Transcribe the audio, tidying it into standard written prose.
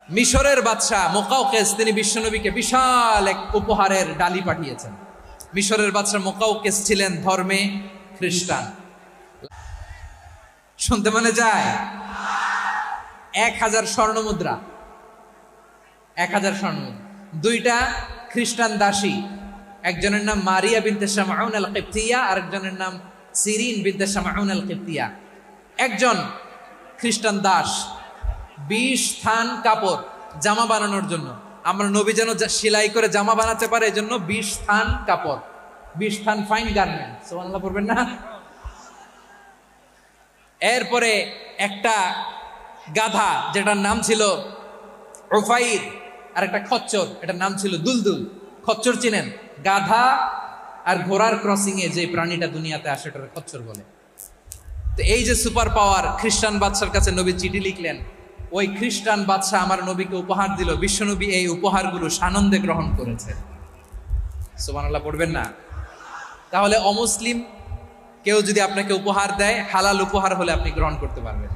মিশরের বাদশাহ মুকাউকেস তিনি বিশ্বনবীকে বিশাল এক উপহারের ডালি পাঠিয়েছেন। মিশরের বাদশাহ মুকাউকেস ছিলেন ধর্মে খ্রিস্টান। শুনতে মনে যায় 1000 স্বর্ণ মুদ্রা, 1000 স্বর্ণ মুদ্রা। দুইটা খ্রিস্টান দাসী, একজনের নাম মারিয়া বিনতে শামউন আল কিবতিয়া, আরেকজনের নাম সিরিন বিনতে শামউন আল কিবতিয়া। একজন খ্রিস্টান দাস 20 থান কাপড় জামা বানানোর জন্য, আমরা নবী যেন সেলাই করে জামা বানাতে পারে এজন্য 20 থান কাপড়, 20 থান ফাইন গার্মেন্ট, সুবহানাল্লাহ পড়বেন না? এরপরে একটা গাধা যেটার নাম ছিল উফাইর, আর একটা খচ্চর এটার নাম ছিল দুলদুল। খচ্চর চিনেন? গাধা আর ঘোড়ার ক্রসিং এ যে প্রাণীটা দুনিয়াতে আসে ওটার খচ্চর বলে। তো এই যে সুপার পাওয়ার খ্রিস্টান বাদশার কাছে নবী চিঠি লিখলেন, ওই খ্রিস্টান বাদশা আমার নবীকে উপহার দিল, বিশ্বনবী এই উপহারগুলো সানন্দে গ্রহণ করেছে। সুবহানাল্লাহ পড়বেন না? তাহলে অমুসলিম কেউ যদি আপনাকে উপহার দেয়, হালাল উপহার হলে আপনি গ্রহণ করতে পারবেন।